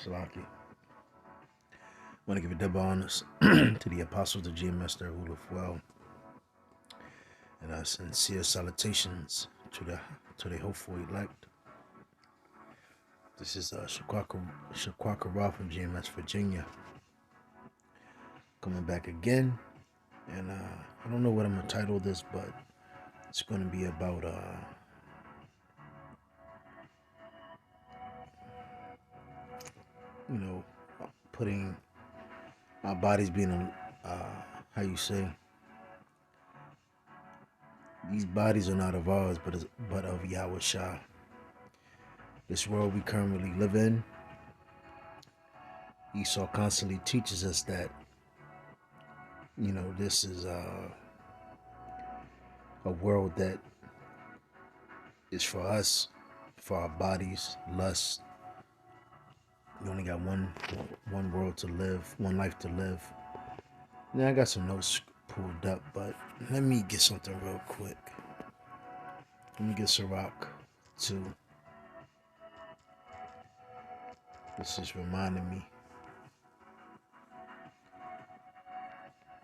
Salaki. I want to give a double honors to the apostles of GMS that ruleth well, and our sincere salutations to the hopeful elect. This is Shaquaka Ra from GMS Virginia, coming back again, and I don't know what I'm gonna title this, but it's gonna be about you know putting our bodies being how you say, these bodies are not of ours, but of Yahweh Shah. This world we currently live in, Esau constantly teaches us that, this is a world that is for us, for our bodies, lust. You only got one world to live, one life to live. Now I got some notes pulled up, but let me get something real quick. Let me get Sirach too. This is reminding me.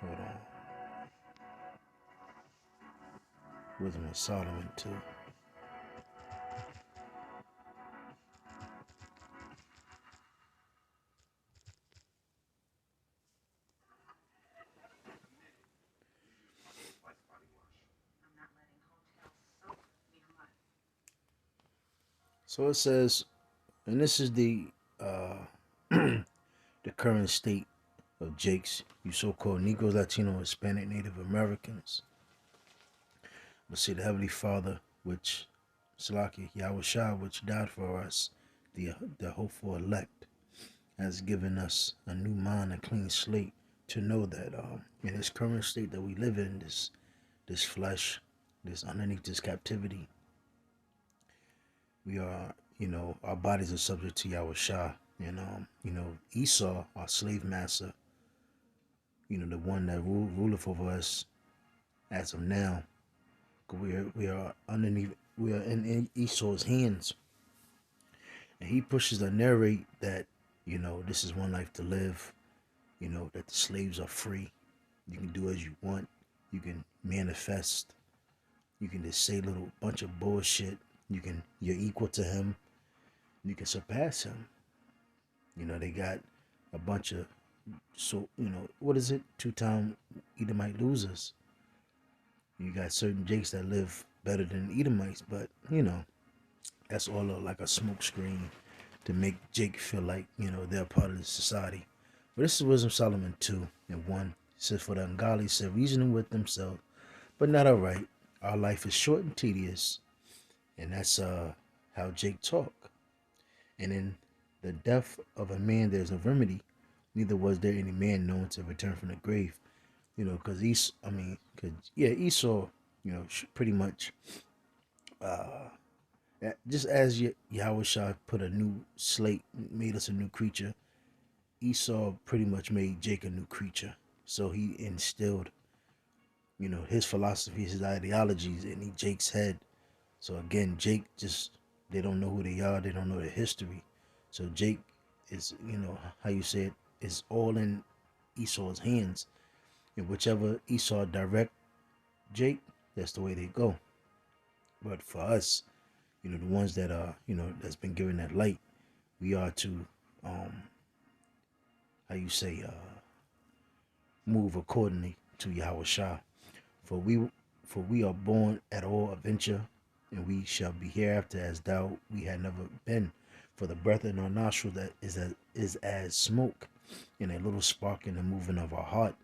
Hold on. Wisdom of Solomon too. So it says, and this is the the current state of Jakes, you so-called Negroes, Latino, Hispanic, Native Americans. But see, the Heavenly Father, which Salaki Yahweh Shah, which died for us, the hopeful elect, has given us a new mind, a clean slate, to know that in this current state that we live in, this flesh, this underneath this captivity, we are, our bodies are subject to Yahweh Shah. And Esau, our slave master, the one that ruleth over us as of now, we are in Esau's hands, and he pushes to narrate that, this is one life to live, that the slaves are free. You can do as you want. You can manifest. You can just say a little bunch of bullshit. You're equal to him. You can surpass him. They got a bunch of, what is it? Two-time Edomite losers. You got certain Jakes that live better than Edomites, but that's all like a smoke screen to make Jake feel like they're part of the society. But this is Wisdom Solomon 2 and 1. It says, for the ungodly said, reasoning with themselves, but not all right. Our life is short and tedious, and that's how Jake talk. And in the death of a man there's no remedy, neither was there any man known to return from the grave. Because Esau, pretty much, just as Yahweh Shah put a new slate, made us a new creature, Esau pretty much made Jake a new creature. So he instilled, his philosophies, his ideologies in Jake's head. So again, Jake they don't know who they are, they don't know their history. So Jake is, how you say it, is all in Esau's hands. And whichever Esau direct Jake, that's the way they go. But for us, the ones that are, that's been given that light, we are to, how you say, move accordingly to Yahweh Shah. For we are born at all adventure, and we shall be hereafter as thou we had never been. For the breath in our nostrils that is as smoke, and a little spark in the moving of our heart,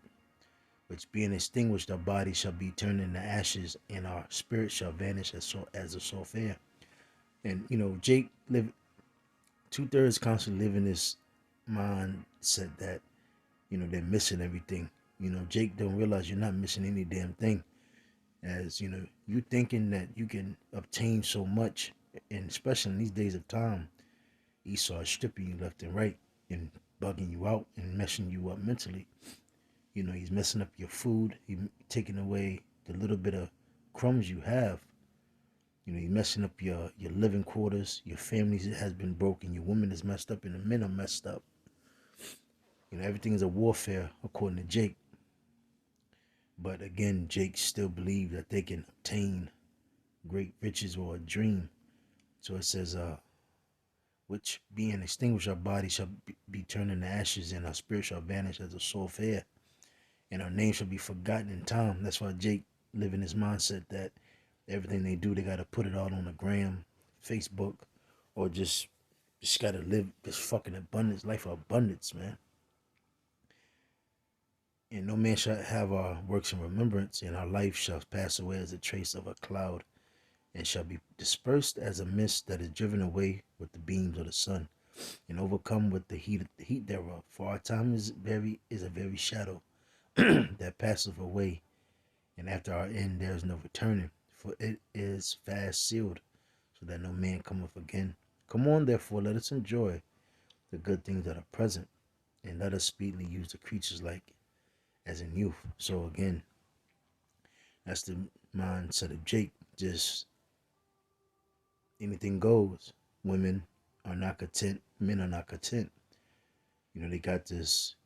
which being extinguished, our body shall be turned into ashes, and our spirit shall vanish as a soft air. And Jake lived 2/3 constantly living this mindset that they're missing everything. Jake don't realize you're not missing any damn thing. As you thinking that you can obtain so much, and especially in these days of time, Esau is stripping you left and right and bugging you out and messing you up mentally. He's messing up your food. He's taking away the little bit of crumbs you have. You know, you're messing up your living quarters. Your family has been broken. Your woman is messed up, and the men are messed up. You know, everything is a warfare, according to Jake. But again, Jake still believes that they can obtain great riches or a dream. So it says, which being extinguished, our body shall be turned into ashes, and our spirit shall vanish as a soft air, and our name shall be forgotten in time. That's why Jake live in his mindset that everything they do, they got to put it all on the gram, Facebook, or just got to live this fucking abundance, life of abundance, man. And no man shall have our works in remembrance, and our life shall pass away as a trace of a cloud, and shall be dispersed as a mist that is driven away with the beams of the sun, and overcome with the heat thereof. For our time is a very shadow that passeth away, and after our end there is no returning, for it is fast sealed, so that no man cometh again. Come on, therefore, let us enjoy the good things that are present, and let us speedily use the creatures like as in youth. So again, that's the mindset of Jake. Just anything goes. Women are not content. Men are not content. You know, they got this,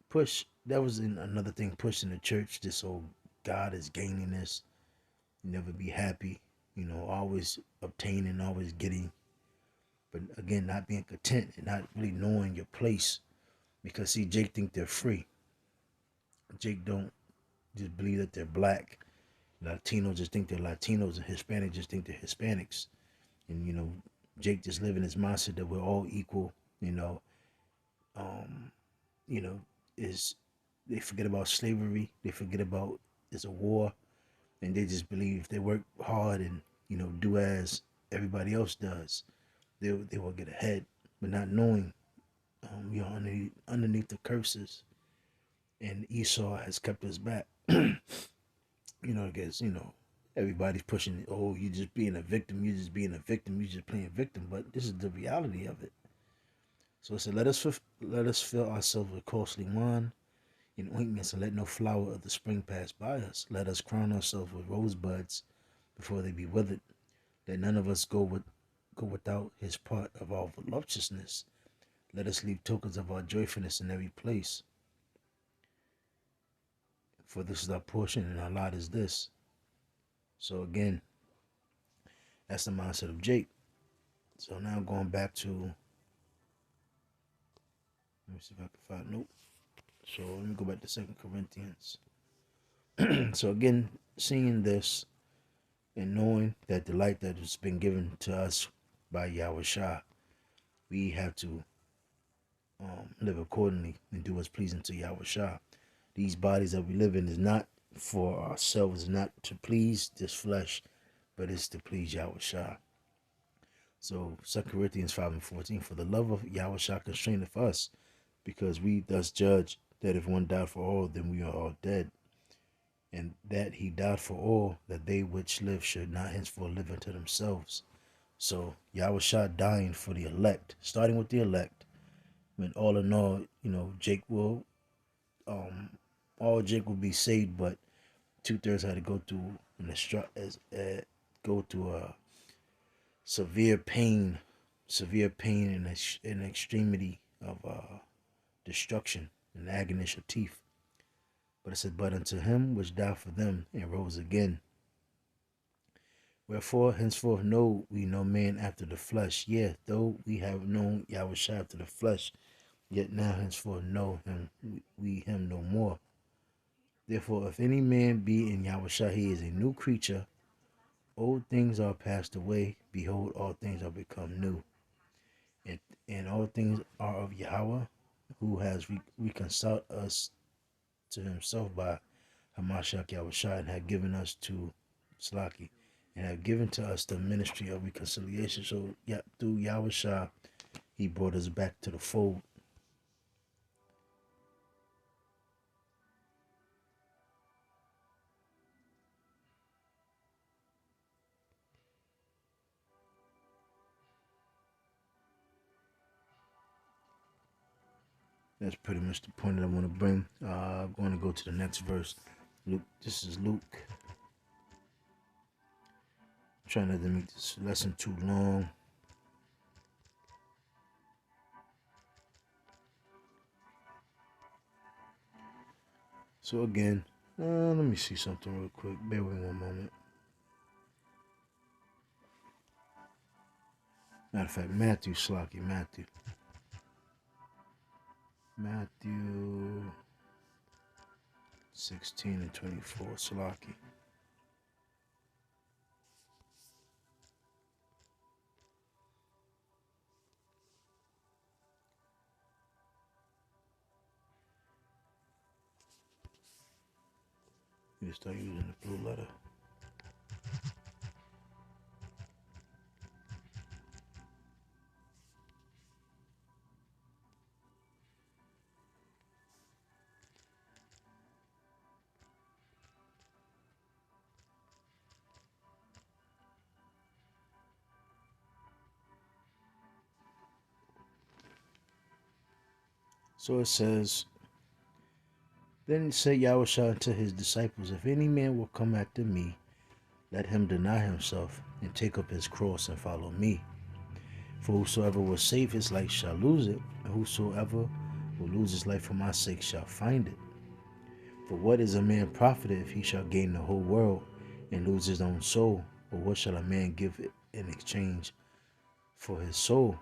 push. That was another thing pushed in the church. This whole God is gaining this. Never be happy. Always obtaining, always getting. But again, not being content and not really knowing your place. Because see, Jake think they're free. Jake don't just believe that they're black. Latinos just think they're Latinos, and Hispanic just think they're Hispanics. And Jake just live in his mindset that we're all equal. Um, you know, is they forget about slavery. They forget about it's a war, and they just believe if they work hard and do as everybody else does, they will get ahead. But not knowing, underneath the curses, and Esau has kept us back. Because everybody's pushing. Oh, you just being a victim. You just being a victim. You just playing victim. But this is the reality of it. So it said, let us fill ourselves with costly wine and ointments, and let no flower of the spring pass by us. Let us crown ourselves with rosebuds before they be withered. Let none of us go without his part of our voluptuousness. Let us leave tokens of our joyfulness in every place. For this is our portion, and our lot is this. So again, that's the mindset of Jake. So now going back to, let me see if I can find, nope. So let me go back to 2 Corinthians. So again, seeing this and knowing that the light that has been given to us by Yahushua, we have to live accordingly and do what's pleasing to Yahushua. These bodies that we live in is not for ourselves, not to please this flesh, but it's to please Yahushua. So 2 Corinthians 5:14, for the love of Yahushua constraineth us, because we thus judge that if one died for all, then we are all dead. And that he died for all, that they which live should not henceforth live unto themselves. So Yahushua dying for the elect, starting with the elect, when all in all, Jake will, all Jake will be saved, but 2/3 had to go through go through a severe pain and extremity of destruction and agonish of teeth. But it said, but unto him which died for them and rose again. Wherefore, henceforth know we no man after the flesh. Yea, though we have known Yahushua after the flesh, yet now henceforth know him we him no more. Therefore, if any man be in Yahushua, he is a new creature. Old things are passed away. Behold, all things are become new. And all things are of Yahweh, who has reconciled us to himself by Hamashiach Yahushua, and have given us to Slaki, and have given to us the ministry of reconciliation. So yeah, through Yahushua, he brought us back to the fold. That's pretty much the point that I want to bring. I'm going to go to the next verse. Luke. This is Luke Trying not to make this lesson too long. So again, let me see something real quick. Bear with me one moment. Matter of fact, Matthew Slocky, Matthew 16 and 24, Slocky. You start using the blue letter. So it says, then said Yahushua unto his disciples, if any man will come after me, let him deny himself and take up his cross and follow me. For whosoever will save his life shall lose it, and whosoever will lose his life for my sake shall find it. For what is a man profited if he shall gain the whole world and lose his own soul? Or what shall a man give in exchange for his soul?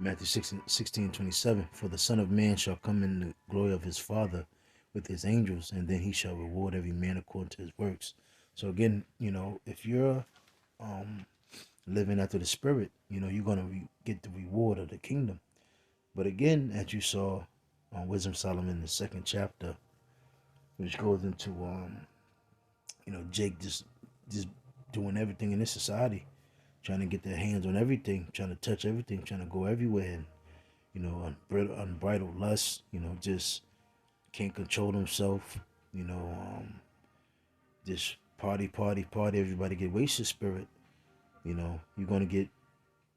Matthew 16:27. For the Son of Man shall come in the glory of his Father with his angels, and then he shall reward every man according to his works. So again, if you're living after the Spirit, you're going to get the reward of the kingdom. But again, as you saw on Wisdom of Solomon, the second chapter, which goes into Jake just doing everything in this society, trying to get their hands on everything, trying to touch everything, trying to go everywhere, and unbridled lust, just can't control themselves, just party, everybody get wasted spirit, you're gonna get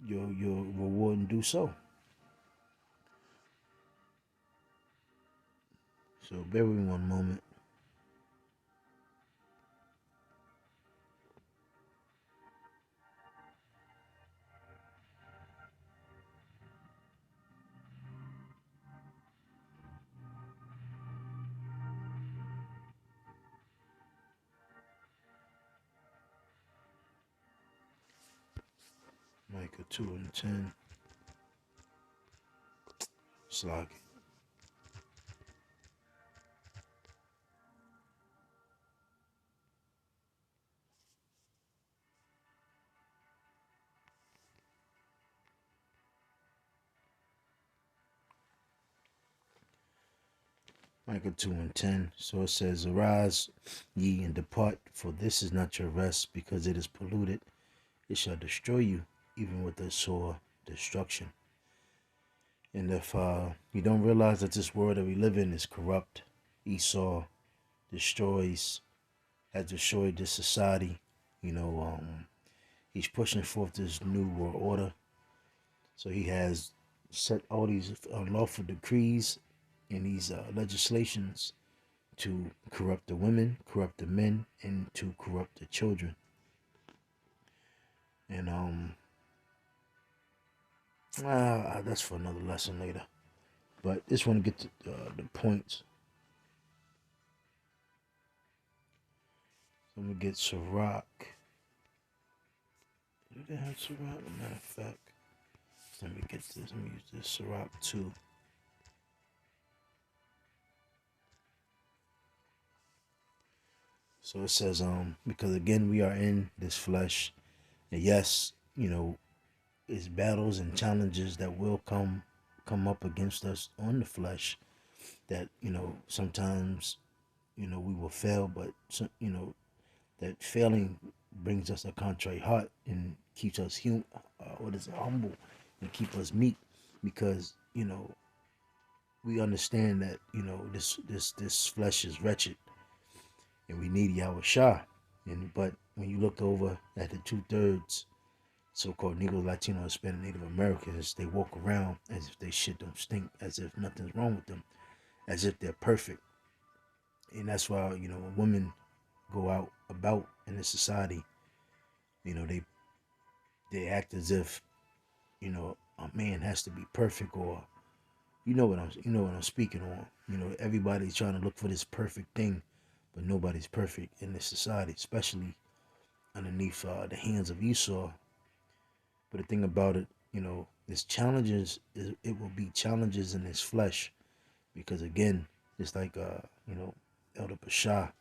your reward and do so. So bear with me one moment. Micah 2 and 10. Slog. Micah 2 and 10. So it says, arise ye and depart, for this is not your rest, because it is polluted. It shall destroy you, even with a sore destruction. And if you don't realize that this world that we live in is corrupt, Esau has destroyed this society. He's pushing forth this new world order. So he has set all these unlawful decrees and these legislations to corrupt the women, corrupt the men, and to corrupt the children. And that's for another lesson later. But just want to get to the points. So I'm gonna get Sirach. Do they have Sirach? As a matter of fact, let me get this. Let me use this Sirach 2. So it says, because again we are in this flesh, and yes, it's battles and challenges that will come up against us on the flesh. That sometimes we will fail, but that failing brings us a contrite heart and keeps us humble, and keep us meek, because we understand that this flesh is wretched, and we need Yahushua. But when you look over at the 2/3 so-called Negro, Latino, Hispanic, Native Americans, they walk around as if they shit don't stink, as if nothing's wrong with them, as if they're perfect. And that's why, when women go out about in the society, they act as if, a man has to be perfect, or you know what I'm speaking on. Everybody's trying to look for this perfect thing, but nobody's perfect in this society, especially underneath the hands of Esau. But the thing about it, it's challenges. It will be challenges in his flesh, because again, it's like Elder Pasha,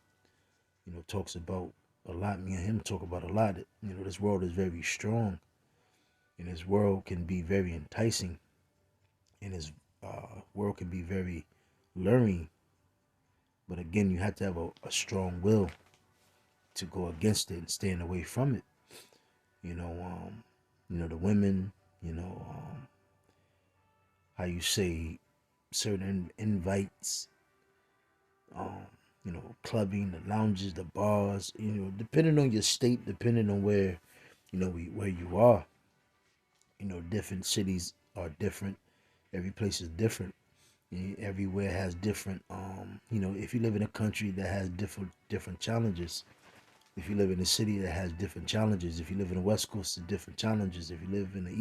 talks about a lot. Me and him talk about a lot. This world is very strong, and this world can be very enticing, and this world can be very luring. But again, you have to have a strong will to go against it and stand away from it. You know, the women, how you say certain invites, um, clubbing, the lounges, the bars, depending on your state, depending on where, where you are. Different cities are different. Every place is different. Everywhere has different. If you live in a country that has different challenges, if you live in a city that has different challenges, if you live in the West Coast, it's different challenges. If you live in the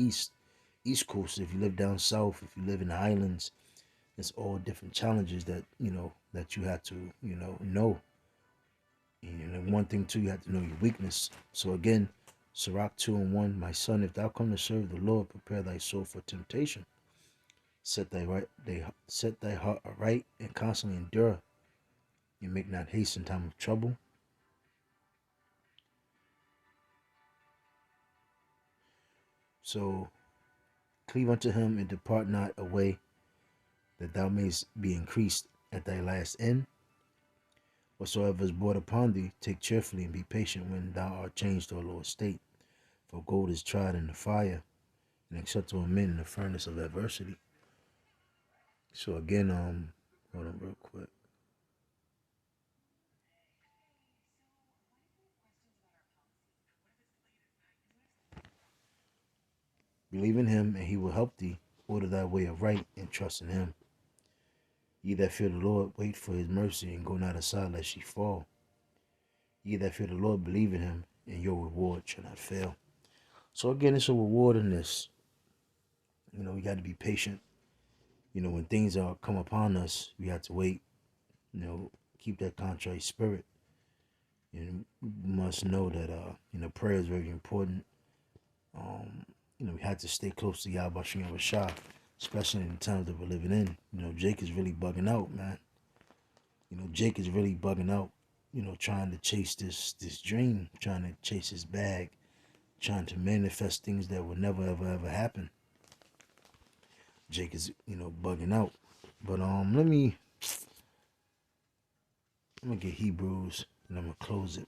East Coast, if you live down south, if you live in the islands, it's all different challenges that that you have to know. And one thing too, you have to know your weakness. So again, Sirach 2:1, my son, if thou come to serve the Lord, prepare thy soul for temptation. Set thy heart aright and constantly endure. You make not haste in time of trouble. So cleave unto him and depart not away, that thou mayst be increased at thy last end. Whatsoever is brought upon thee, take cheerfully and be patient when thou art changed to a lower state. For gold is tried in the fire, and acceptable men in the furnace of adversity. So again, hold on real quick. Believe in him, and he will help thee. Order thy way aright, and trust in him. Ye that fear the Lord, wait for his mercy, and go not aside lest ye fall. Ye that fear the Lord, believe in him, and your reward shall not fail. So again, it's a reward in this. We got to be patient. When things are come upon us, we have to wait. Keep that contrite spirit. And we must know that prayer is very important. We have to stay close to Yahweh Shem Shah, especially in the times that we're living in. Jake is really bugging out, man. Jake is really bugging out. Trying to chase this dream, trying to chase his bag, trying to manifest things that will never ever happen. Jake is bugging out. But let me get Hebrews and I'm gonna close it.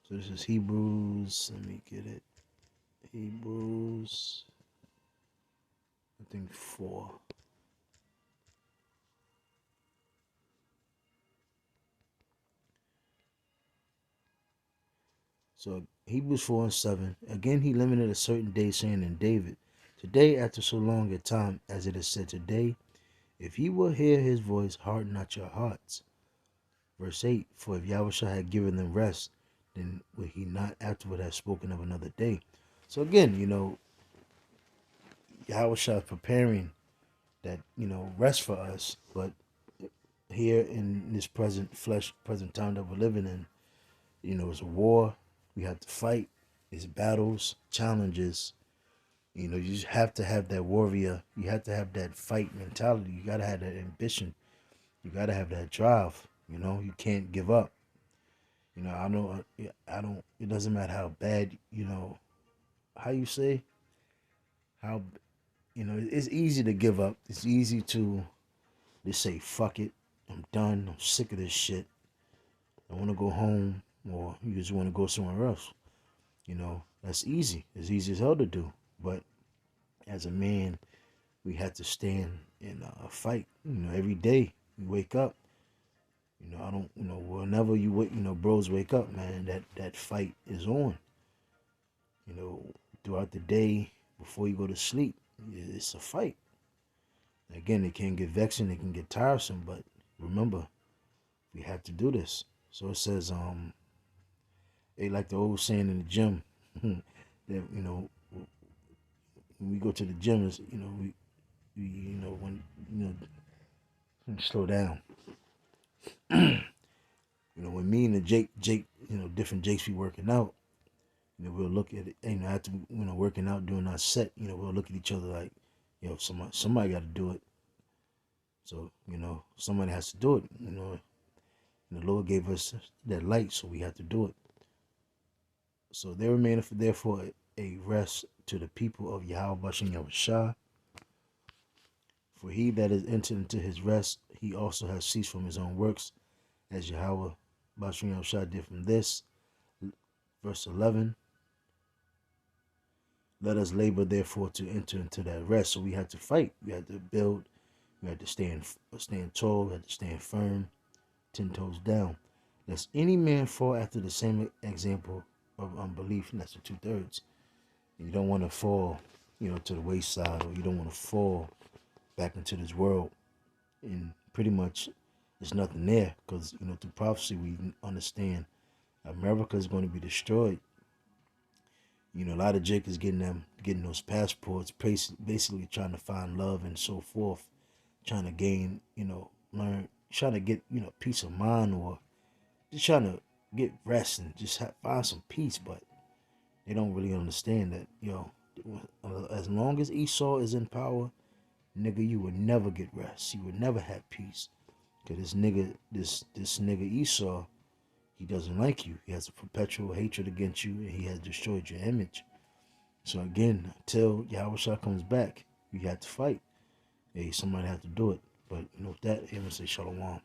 So this is Hebrews. Let me get it. Hebrews, I think 4. So Hebrews 4:7. Again, he limited a certain day, saying in David, today, after so long a time, as it is said today, if ye will hear his voice, harden not your hearts. Verse 8. For if Yahweh had given them rest, then would he not afterward have spoken of another day? So again, Yahweh is preparing that, rest for us. But here in this present time that we're living in, it's a war. We have to fight. It's battles, challenges. You just have to have that warrior. You have to have that fight mentality. You got to have that ambition. You got to have that drive. You can't give up. I don't, it doesn't matter how bad, how you say, how, it's easy to give up. It's easy to just say, fuck it. I'm done. I'm sick of this shit. I want to go home, or you just want to go somewhere else. That's easy. It's easy as hell to do. But as a man, we have to stand and fight. Every day we wake up. I don't. Whenever you wake, bros wake up, man. That fight is on. Throughout the day before you go to sleep, it's a fight. Again, it can get vexing. It can get tiresome. But remember, We have to do this. So it says, they like the old saying in the gym that, when we go to the gym, is, when, you know, slow down. When me and the Jake, different Jakes be working out, we'll look at it, after, working out, doing our set, we'll look at each other like, somebody got to do it. So, somebody has to do it, and the Lord gave us that light, so we have to do it. So there remaineth therefore a rest to the people of Yahweh Bashem Yahushua. For he that is entered into his rest, he also has ceased from his own works, as Yahweh Bashem Yahushua did from this. Verse 11. Let us labor therefore to enter into that rest. So we had to fight. We had to build. We had to stand tall. We had to stand firm, 10 toes down. Lest any man fall after the same example of unbelief, and that's the 2/3. You don't want to fall, to the wayside, or you don't want to fall back into this world. And pretty much there's nothing there, because, through prophecy we understand America is going to be destroyed. A lot of Jake is getting those passports, basically trying to find love and so forth, trying to gain, learn, trying to get, peace of mind, or just trying to get rest and just find some peace. But they don't really understand that, as long as Esau is in power, nigga, you would never get rest. You would never have peace. Cause this nigga Esau, he doesn't like you. He has a perpetual hatred against you, and he has destroyed your image. So again, until Yahushua comes back, you have to fight. Hey, somebody have to do it. But with that, I'm gonna say shalom.